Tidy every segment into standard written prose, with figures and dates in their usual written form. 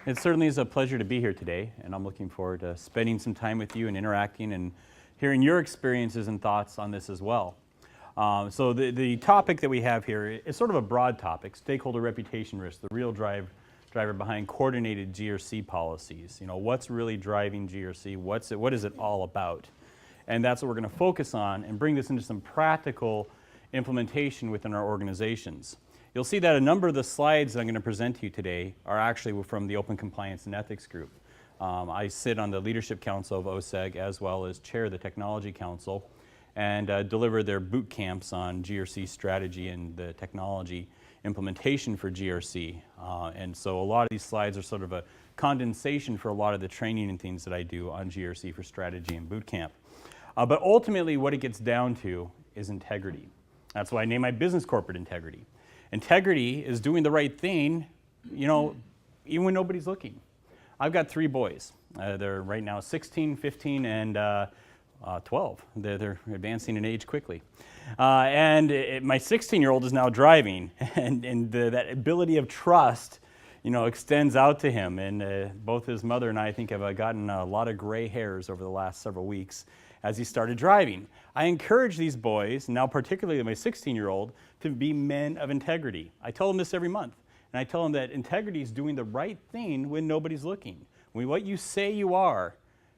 It certainly is a pleasure to be here today, and I'm looking forward to spending some time with you and interacting and hearing your experiences and thoughts on this as well. So the topic that we have here is sort of a broad topic: stakeholder reputation risk, the real driver behind coordinated GRC policies. You know, what's really driving GRC? What is it all about? And that's what we're going to focus on and bring this into some practical implementation within our organizations. You'll see that a number of the slides that I'm going to present to you today are actually from the Open Compliance and Ethics Group. I sit on the Leadership Council of OSEG as well as chair the Technology Council and deliver their boot camps on GRC strategy and the technology implementation for GRC. And so a lot of these slides are sort of a condensation for a lot of the training and things that I do on GRC for strategy and boot camp. But ultimately what it gets down to is integrity. That's why I name my business corporate integrity. Integrity is doing the right thing, you know, even when nobody's looking. I've got 3 boys. They're right now 16, 15, and 12. They're advancing in age quickly. My 16-year-old is now driving, and that ability of trust, you know, extends out to him. And both his mother and I think have gotten a lot of gray hairs over the last several weeks as he started driving. I encourage these boys, now particularly my 16-year-old, to be men of integrity. I tell them this every month, and I tell them that integrity is doing the right thing when nobody's looking. When what you say you are,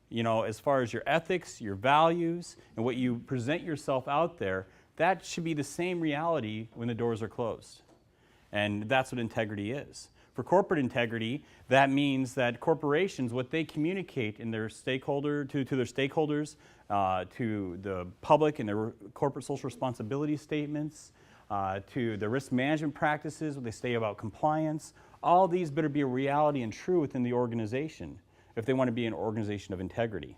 you know, as far as your ethics, your values, and what you present yourself out there, that should be the same reality when the doors are closed. And that's what integrity is. For corporate integrity, that means that corporations, what they communicate in their stakeholder to their stakeholders, to the public and their corporate social responsibility statements, to the risk management practices, what they say about compliance, all these better be a reality and true within the organization if they want to be an organization of integrity.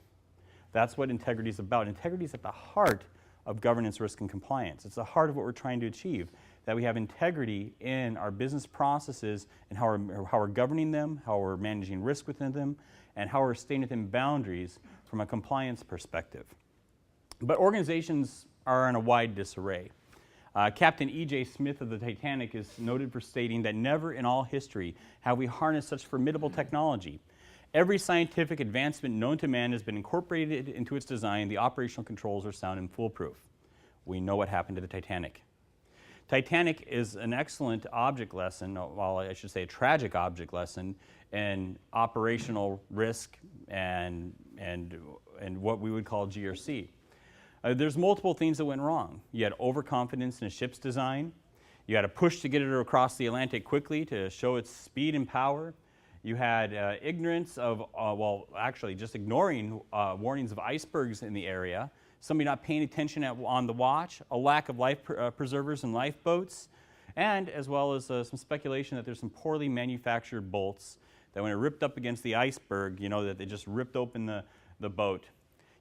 That's what integrity is about. Integrity is at the heart of governance, risk, and compliance. It's the heart of what we're trying to achieve, that we have integrity in our business processes and how we're governing them, how we're managing risk within them, and how we're staying within boundaries from a compliance perspective. But organizations are in a wide disarray. Captain E.J. Smith of the Titanic is noted for stating that never in all history have we harnessed such formidable technology. Every scientific advancement known to man has been incorporated into its design. The operational controls are sound and foolproof. We know what happened to the Titanic. Titanic is an excellent object lesson, well, I should say a tragic object lesson, in operational risk and what we would call GRC. There's multiple things that went wrong. You had overconfidence in a ship's design. You had a push to get it across the Atlantic quickly to show its speed and power. You had ignorance of, well, actually just ignoring warnings of icebergs in the area, somebody not paying attention on the watch, a lack of life preservers and lifeboats, and as well as some speculation that there's some poorly manufactured bolts that when it ripped up against the iceberg, you know, that they just ripped open the boat.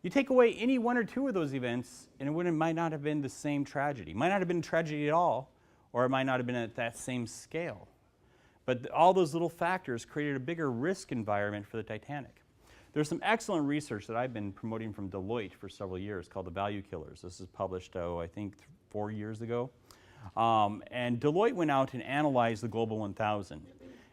You take away any 1 or 2 of those events, and it might not have been the same tragedy. It might not have been a tragedy at all, or it might not have been at that same scale. But all those little factors created a bigger risk environment for the Titanic. There's some excellent research that I've been promoting from Deloitte for several years called The Value Killers. This is published, I think 4 years ago. And Deloitte went out and analyzed the Global 1000.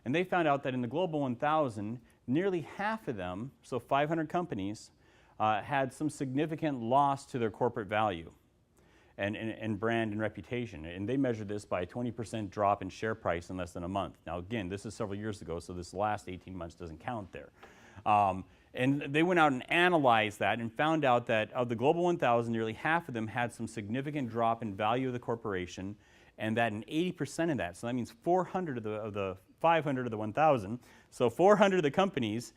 And they found out that in the Global 1000, nearly half of them, so 500 companies, had some significant loss to their corporate value and brand and reputation. And they measured this by a 20% drop in share price in less than a month. Now again, this is several years ago, so this last 18 months doesn't count there. And they went out and analyzed that and found out that of the Global 1000, nearly half of them had some significant drop in value of the corporation, and that in 80% of that, so that means 400 of the 500 of the 1,000, so 400 of the companies,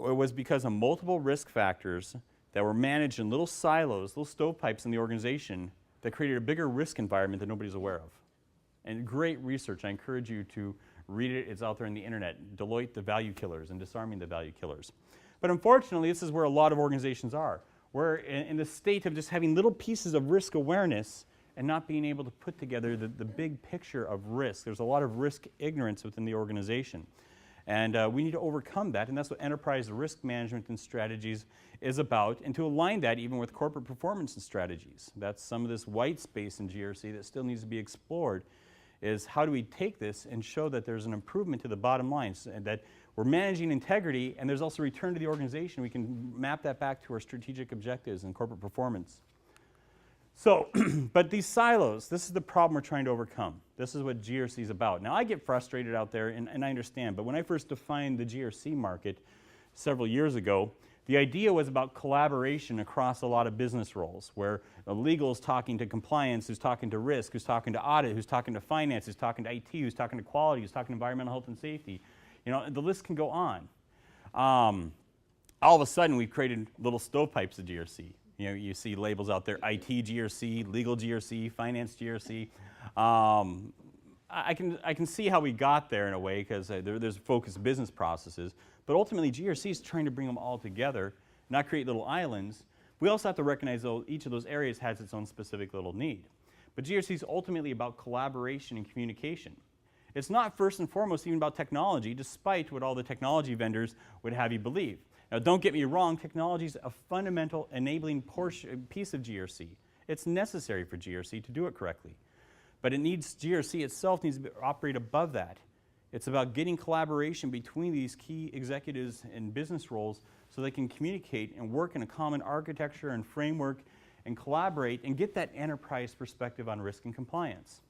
it was because of multiple risk factors that were managed in little silos, little stovepipes in the organization that created a bigger risk environment that nobody's aware of. And great research. I encourage you to read it. It's out there on the internet. Deloitte, The Value Killers, and Disarming the Value Killers. But unfortunately, this is where a lot of organizations are. We're in the state of just having little pieces of risk awareness and not being able to put together the big picture of risk. There's a lot of risk ignorance within the organization. And we need to overcome that, and that's what enterprise risk management and strategies is about, and to align that even with corporate performance and strategies. That's some of this white space in GRC that still needs to be explored is how do we take this and show that there's an improvement to the bottom line, and that we're managing integrity and there's also return to the organization. We can map that back to our strategic objectives and corporate performance. So, but these silos, this is the problem we're trying to overcome. This is what GRC is about. Now, I get frustrated out there, and I understand, but when I first defined the GRC market several years ago, the idea was about collaboration across a lot of business roles, where legal is talking to compliance, who's talking to risk, who's talking to audit, who's talking to finance, who's talking to IT, who's talking to quality, who's talking to environmental health and safety. You know, the list can go on. All of a sudden, we've created little stovepipes of GRC. You know, you see labels out there: IT GRC, legal GRC, finance GRC. I can see how we got there in a way, because there's focused business processes. But ultimately, GRC is trying to bring them all together, not create little islands. We also have to recognize that each of those areas has its own specific little need. But GRC is ultimately about collaboration and communication. It's not first and foremost even about technology, despite what all the technology vendors would have you believe. Now, don't get me wrong, technology is a fundamental enabling piece of GRC. It's necessary for GRC to do it correctly. But GRC itself needs to operate above that. It's about getting collaboration between these key executives and business roles so they can communicate and work in a common architecture and framework and collaborate and get that enterprise perspective on risk and compliance.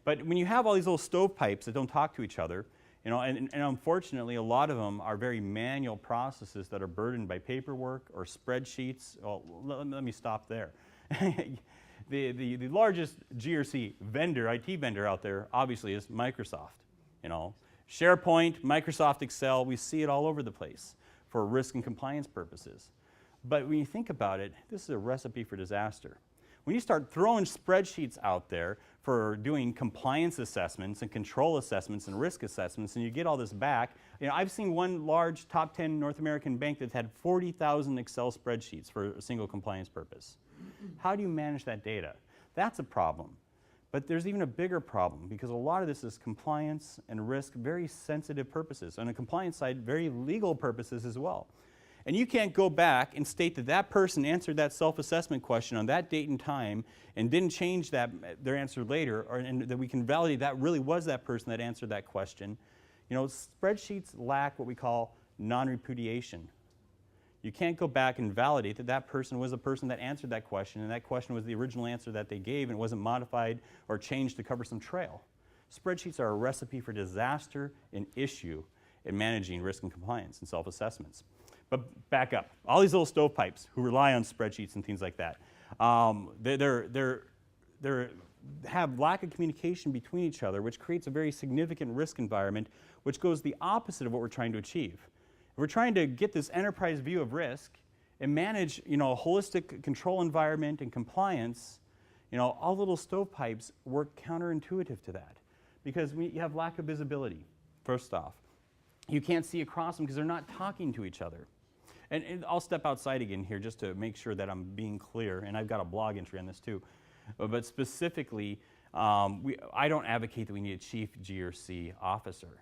But when you have all these little stovepipes that don't talk to each other, you know, and unfortunately, a lot of them are very manual processes that are burdened by paperwork or spreadsheets. Well, let me stop there. The largest GRC vendor, IT vendor out there, obviously, is Microsoft. You know, SharePoint, Microsoft Excel, we see it all over the place for risk and compliance purposes. But when you think about it, this is a recipe for disaster. When you start throwing spreadsheets out there for doing compliance assessments and control assessments and risk assessments, and you get all this back, you know, I've seen one large top 10 North American bank that's had 40,000 Excel spreadsheets for a single compliance purpose. How do you manage that data? That's a problem. But there's even a bigger problem, because a lot of this is compliance and risk, very sensitive purposes. On the compliance side, very legal purposes as well. And you can't go back and state that that person answered that self-assessment question on that date and time and didn't change their answer later, and that we can validate that really was that person that answered that question. You know, spreadsheets lack what we call non-repudiation. You can't go back and validate that that person was the person that answered that question, and that question was the original answer that they gave, and it wasn't modified or changed to cover some trail. Spreadsheets are a recipe for disaster and issue in managing risk and compliance and self-assessments. But back up, all these little stovepipes who rely on spreadsheets and things like that, they have lack of communication between each other, which creates a very significant risk environment, which goes the opposite of what we're trying to achieve. If we're trying to get this enterprise view of risk and manage, you know, a holistic control environment and compliance, you know, all little stovepipes work counterintuitive to that, because you have lack of visibility, first off. You can't see across them because they're not talking to each other. And I'll step outside again here just to make sure that I'm being clear, and I've got a blog entry on this too. But specifically, I don't advocate that we need a chief GRC officer.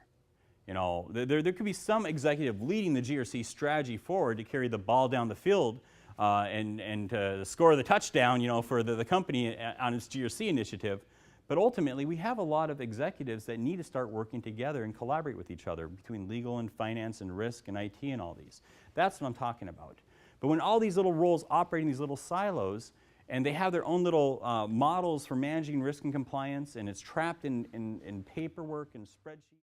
You know, there could be some executive leading the GRC strategy forward to carry the ball down the field and score the touchdown, you know, for the company on its GRC initiative. But ultimately, we have a lot of executives that need to start working together and collaborate with each other between legal and finance and risk and IT and all these. That's what I'm talking about. But when all these little roles operate in these little silos, and they have their own little models for managing risk and compliance, and it's trapped in paperwork and spreadsheets.